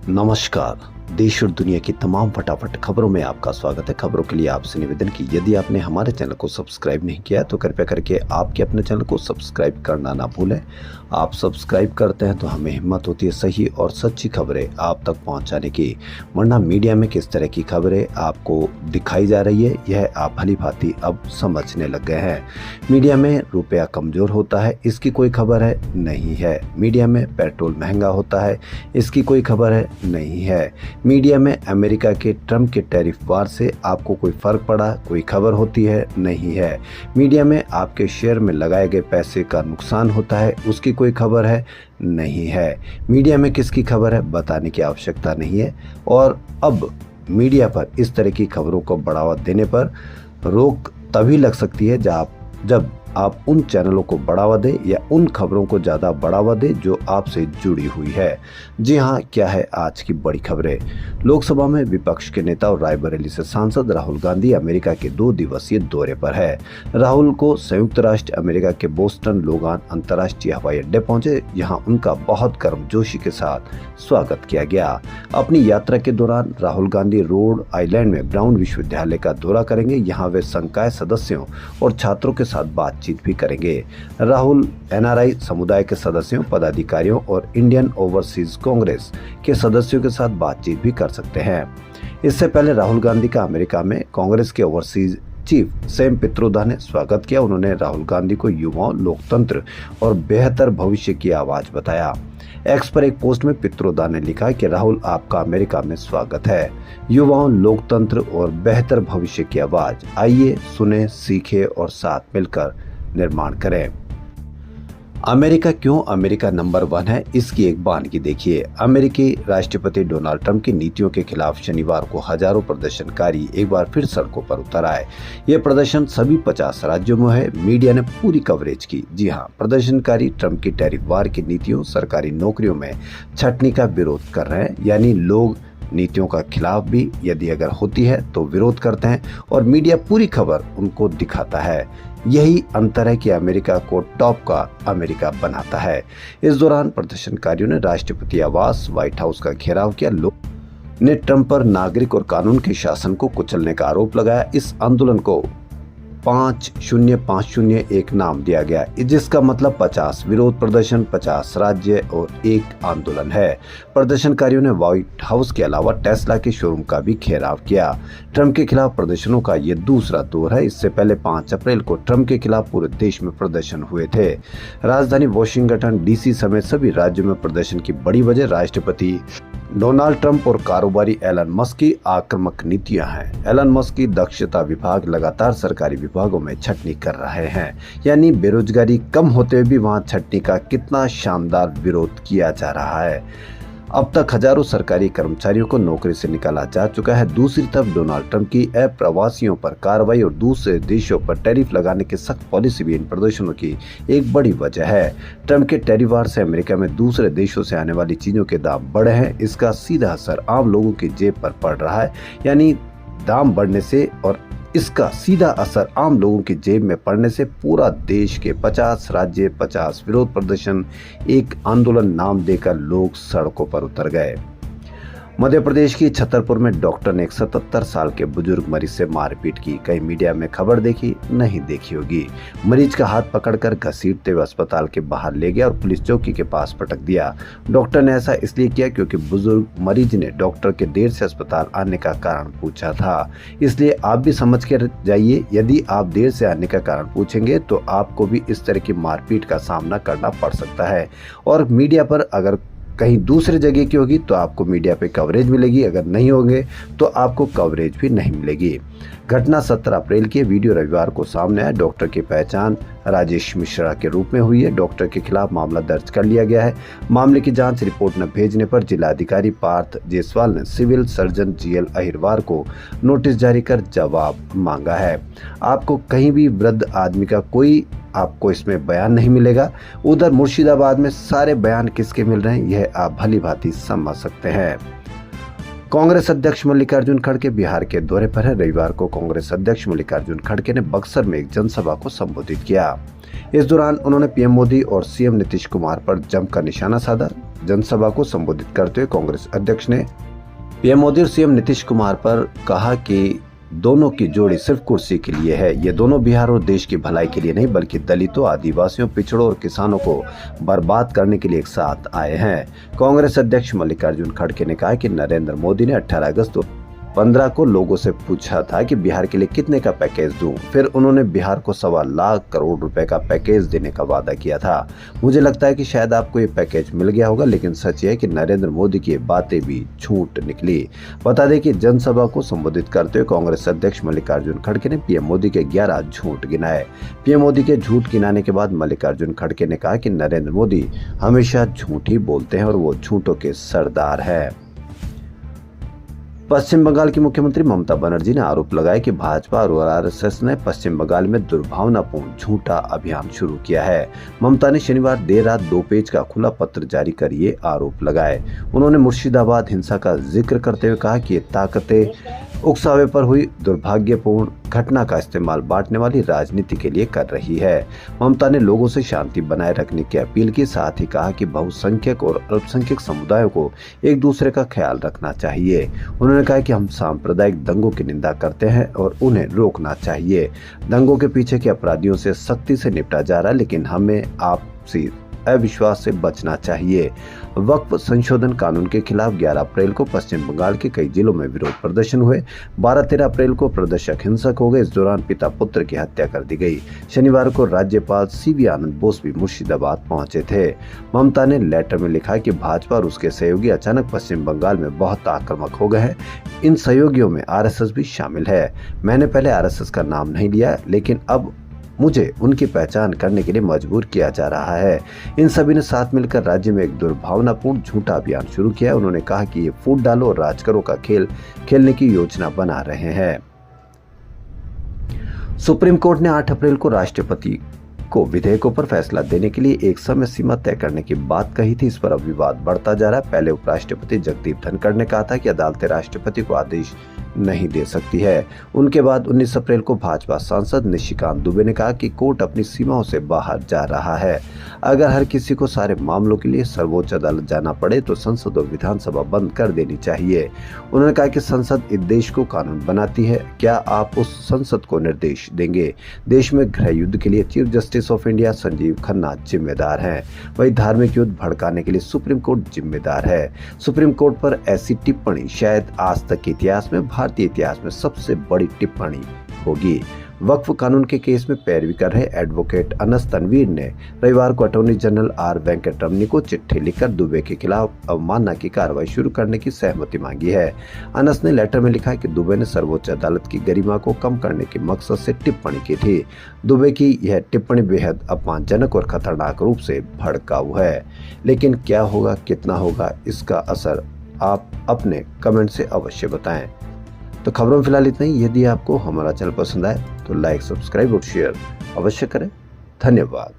नमस्कार। देश और दुनिया की तमाम फटाफट खबरों में आपका स्वागत है। खबरों के लिए आपसे निवेदन की यदि आपने हमारे चैनल को सब्सक्राइब नहीं किया तो कृपया करके आपके अपने चैनल को सब्सक्राइब करना ना भूलें। आप सब्सक्राइब करते हैं तो हमें हिम्मत होती है सही और सच्ची खबरें आप तक पहुंचाने की। वरना मीडिया में किस तरह की खबरें आपको दिखाई जा रही है यह आप भली भांति अब समझने लग गए हैं। मीडिया में रुपया कमज़ोर होता है इसकी कोई खबर है नहीं है। मीडिया में पेट्रोल महंगा होता है इसकी कोई खबर है नहीं है। मीडिया में अमेरिका के ट्रंप के टैरिफ वार से आपको कोई फर्क पड़ा कोई खबर होती है नहीं है। मीडिया में आपके शेयर में लगाए गए पैसे का नुकसान होता है उसकी कोई खबर है नहीं है। मीडिया में किसकी खबर है बताने की आवश्यकता नहीं है। और अब मीडिया पर इस तरह की खबरों को बढ़ावा देने पर रोक तभी लग सकती है जब आप उन चैनलों को बढ़ावा दें या उन खबरों को ज़्यादा बढ़ावा दें जो आपसे जुड़ी हुई है। जी हाँ, क्या है आज की बड़ी खबरें। लोकसभा में विपक्ष के नेता और रायबरेली से सांसद राहुल गांधी अमेरिका के 2 दिवसीय दौरे पर है। राहुल को संयुक्त राष्ट्र अमेरिका के बोस्टन लोगान अंतर्राष्ट्रीय हवाई अड्डे पहुंचे। यहाँ उनका बहुत गर्मजोशी के साथ स्वागत किया गया। अपनी यात्रा के दौरान राहुल गांधी रोड आइलैंड में ब्राउन विश्वविद्यालय का दौरा करेंगे। यहाँ वे संकाय सदस्यों और छात्रों के साथ बातचीत भी करेंगे। राहुल एनआरआई समुदाय के सदस्यों, पदाधिकारियों और इंडियन ओवरसीज कांग्रेस के सदस्यों के साथ बातचीत भी कर सकते हैं। इससे पहले राहुल गांधी का अमेरिका में कांग्रेस के ओवरसीज चीफ सैम पित्रोदा ने स्वागत किया। उन्होंने राहुल गांधी को युवाओं, लोकतंत्र और बेहतर भविष्य की आवाज बताया। एक्स पर एक पोस्ट में पित्रोदा ने लिखा कि राहुल आपका अमेरिका में स्वागत है। युवाओं, लोकतंत्र और बेहतर भविष्य की आवाज, आइए सुने, सीखें और साथ मिलकर निर्माण करें। अमेरिका क्यों अमेरिका नंबर 1 है इसकी एक बानगी देखिए। अमेरिकी राष्ट्रपति डोनाल्ड ट्रंप की नीतियों के खिलाफ शनिवार को हजारों प्रदर्शनकारी एक बार फिर सड़कों पर उतर आए। ये प्रदर्शन सभी 50 राज्यों में है। मीडिया ने पूरी कवरेज की। जी हाँ, प्रदर्शनकारी ट्रंप की टैरिफ वार की नीतियों, सरकारी नौकरियों में छंटनी का विरोध कर रहे हैं। यानी लोग नीतियों का खिलाफ भी यदि अगर होती है तो विरोध करते हैं और मीडिया पूरी खबर उनको दिखाता है। यही अंतर है कि अमेरिका को टॉप का अमेरिका बनाता है। इस दौरान प्रदर्शनकारियों ने राष्ट्रपति आवास, व्हाइट हाउस का घेराव किया। लोग ने ट्रंप पर नागरिक और कानून के शासन को कुचलने का आरोप लगाया। इस आंदोलन को 50-501 नाम दिया गया, जिसका मतलब 50 विरोध प्रदर्शन, 50 राज्य और एक आंदोलन है। प्रदर्शनकारियों ने व्हाइट हाउस के अलावा टेस्ला के शोरूम का भी घेराव किया। ट्रंप के खिलाफ प्रदर्शनों का ये दूसरा दौर है। इससे पहले 5 अप्रैल को ट्रंप के खिलाफ पूरे देश में प्रदर्शन हुए थे। राजधानी वॉशिंगटन डीसी समेत सभी राज्यों में प्रदर्शन की बड़ी वजह राष्ट्रपति डोनाल्ड ट्रंप और कारोबारी एलन मस्क की आक्रामक नीतियां हैं। एलन मस्क की दक्षता विभाग लगातार सरकारी विभागों में छंटनी कर रहे हैं। यानी बेरोजगारी कम होते हुए भी वहां छंटनी का कितना शानदार विरोध किया जा रहा है। अब तक हजारों सरकारी कर्मचारियों को नौकरी से निकाला जा चुका है। दूसरी तरफ डोनाल्ड ट्रंप की अप्रवासियों पर कार्रवाई और दूसरे देशों पर टैरिफ लगाने की सख्त पॉलिसी भी इन प्रदर्शनों की एक बड़ी वजह है। ट्रंप के टैरिफ वार से अमेरिका में दूसरे देशों से आने वाली चीजों के दाम बढ़े हैं। इसका सीधा असर आम लोगों की जेब पर पड़ रहा है। यानी दाम बढ़ने से और इसका सीधा असर आम लोगों की जेब में पड़ने से पूरा देश के 50 राज्य, 50 विरोध प्रदर्शन, एक आंदोलन नाम देकर लोग सड़कों पर उतर गए। मध्य प्रदेश की छतरपुर में डॉक्टर ने एक 77 साल के बुजुर्ग मरीज से मारपीट की। कहीं मीडिया में खबर देखी नहीं देखी होगी। मरीज का हाथ पकड़कर घसीटते हुए अस्पताल के बाहर ले गया और पुलिस चौकी के पास पटक दिया। डॉक्टर ने ऐसा इसलिए किया क्योंकि बुजुर्ग मरीज ने डॉक्टर के देर से अस्पताल आने का कारण पूछा था। इसलिए आप भी समझ कर जाइए, यदि आप देर से आने का कारण पूछेंगे तो आपको भी इस तरह की मारपीट का सामना करना पड़ सकता है। और मीडिया पर अगर कहीं दूसरे जगह की होगी तो आपको मीडिया पे कवरेज मिलेगी, अगर नहीं होंगे तो आपको कवरेज भी नहीं मिलेगी। घटना 17 अप्रैल की वीडियो रविवार को सामने आया। डॉक्टर की पहचान राजेश मिश्रा के रूप में हुई है। डॉक्टर के खिलाफ मामला दर्ज कर लिया गया है। मामले की जांच रिपोर्ट न भेजने पर जिलाधिकारी पार्थ जायसवाल ने सिविल सर्जन जीएल अहिरवार को नोटिस जारी कर जवाब मांगा है। आपको कहीं भी वृद्ध आदमी का कोई आपको इसमें बयान नहीं मिलेगा। उधर मुर्शिदाबाद में सारे बयान किसके मिल रहे हैं यह आप भली भांति समझ सकते हैं। कांग्रेस अध्यक्ष मल्लिकार्जुन खड़गे बिहार के दौरे पर है। रविवार को कांग्रेस अध्यक्ष मल्लिकार्जुन खड़गे ने बक्सर में एक जनसभा को संबोधित किया। इस दौरान उन्होंने पीएम मोदी और सीएम नीतीश कुमार पर जमकर निशाना साधा। जनसभा को संबोधित करते हुए कांग्रेस अध्यक्ष ने पीएम मोदी और सीएम नीतीश कुमार पर कहा कि दोनों की जोड़ी सिर्फ कुर्सी के लिए है। ये दोनों बिहार और देश की भलाई के लिए नहीं बल्कि दलितों, आदिवासियों, पिछड़ों और किसानों को बर्बाद करने के लिए एक साथ आए हैं। कांग्रेस अध्यक्ष मल्लिकार्जुन खड़गे ने कहा कि नरेंद्र मोदी ने 18 अगस्त 2015 को लोगों से पूछा था कि बिहार के लिए कितने का पैकेज दूं। फिर उन्होंने बिहार को 1.25 लाख करोड़ रुपए का पैकेज देने का वादा किया था। मुझे लगता है कि शायद आपको ये पैकेज मिल गया होगा, लेकिन सच है कि नरेंद्र मोदी की बातें भी झूठ निकली। बता दें कि जनसभा को संबोधित करते हुए कांग्रेस अध्यक्ष मल्लिकार्जुन खड़गे ने पीएम मोदी के 11 झूठ गिनाए। पीएम मोदी के झूठ गिनाने के बाद मल्लिकार्जुन खड़गे ने कहा कि नरेंद्र मोदी हमेशा झूठ ही बोलते हैं और वो झूठों के सरदार है। पश्चिम बंगाल की मुख्यमंत्री ममता बनर्जी ने आरोप लगाया कि भाजपा और आरएसएस ने पश्चिम बंगाल में दुर्भावनापूर्ण झूठा अभियान शुरू किया है। ममता ने शनिवार देर रात 2 पेज का खुला पत्र जारी कर ये आरोप लगाए। उन्होंने मुर्शिदाबाद हिंसा का जिक्र करते हुए कहा कि ये ताकतें उकसावे पर हुई दुर्भाग्यपूर्ण घटना का इस्तेमाल बांटने वाली राजनीति के लिए कर रही है। ममता ने लोगों से शांति बनाए रखने की अपील की, साथ ही कहा कि बहुसंख्यक और अल्पसंख्यक समुदायों को एक दूसरे का ख्याल रखना चाहिए। उन्होंने कहा कि हम सांप्रदायिक दंगों की निंदा करते हैं और उन्हें रोकना चाहिए। दंगों के पीछे के अपराधियों से सख्ती से निपटा जा रहा है, लेकिन हमें आपसी अविश्वास से बचना चाहिए। वक्फ संशोधन कानून के खिलाफ 11 अप्रैल को पश्चिम बंगाल के कई जिलों में विरोध प्रदर्शन हुए। 12-13 अप्रैल को प्रदर्शक हिंसक हो गए। इस दौरान पिता पुत्र की हत्या कर दी गई। शनिवार को राज्यपाल सीवी आनंद बोस भी मुर्शिदाबाद पहुंचे थे। ममता ने लेटर में लिखा कि भाजपा और उसके सहयोगी अचानक पश्चिम बंगाल में बहुत आक्रामक हो गए हैं। इन सहयोगियों में आरएसएस भी शामिल है। मैंने पहले आरएसएस का नाम नहीं लिया, लेकिन अब मुझे उनकी पहचान करने के लिए मजबूर किया जा रहा है। इन सभी ने साथ मिलकर राज्य में एक दुर्भावनापूर्ण झूठा अभियान शुरू किया। उन्होंने कहा कि ये फूट डालो और राज करो का खेल खेलने की योजना बना रहे हैं। सुप्रीम कोर्ट ने 8 अप्रैल को राष्ट्रपति को विधेयकों पर फैसला देने के लिए एक समय सीमा तय करने की बात कही थी। इस पर अब विवाद बढ़ता जा रहा है। पहले उपराष्ट्रपति जगदीप धनखड़ ने कहा था कि अदालतें राष्ट्रपति को आदेश नहीं दे सकती है। उनके बाद 19 अप्रैल को भाजपा सांसद निशिकांत दुबे ने कहा कि कोर्ट अपनी सीमाओं से बाहर जा रहा है। अगर हर किसी को सारे मामलों के लिए सर्वोच्च अदालत जाना पड़े तो संसद और विधानसभा बंद कर देनी चाहिए। उन्होंने कहा कि संसद इस देश को कानून बनाती है, क्या आप उस संसद को निर्देश देंगे? देश में गृह युद्ध के लिए chief justice of India Sanjeev Khanna जिम्मेदार हैं। वही धार्मिक युद्ध भड़काने के लिए सुप्रीम कोर्ट जिम्मेदार है। सुप्रीम कोर्ट पर ऐसी टिप्पणी शायद आज तक के इतिहास में, भारतीय इतिहास में सबसे बड़ी टिप्पणी होगी। वक्फ कानून के केस में पैरवी कर रहे एडवोकेट अनस तनवीर ने रविवार को अटॉर्नी जनरल आर वेंकटरमनी को चिट्ठी लिखकर दुबे के खिलाफ अवमानना की कार्रवाई शुरू करने की सहमति मांगी है। अनस ने लेटर में लिखा कि दुबे ने सर्वोच्च अदालत की गरिमा को कम करने के मकसद से टिप्पणी की थी। दुबे की यह टिप्पणी बेहद अपमानजनक और खतरनाक रूप से भड़काऊ है। लेकिन क्या होगा, कितना होगा, इसका असर आप अपने कमेंट से अवश्य बताएं। तो खबरों में फिलहाल इतना ही। यदि आपको हमारा चैनल पसंद आए तो लाइक, सब्सक्राइब और शेयर अवश्य करें। धन्यवाद।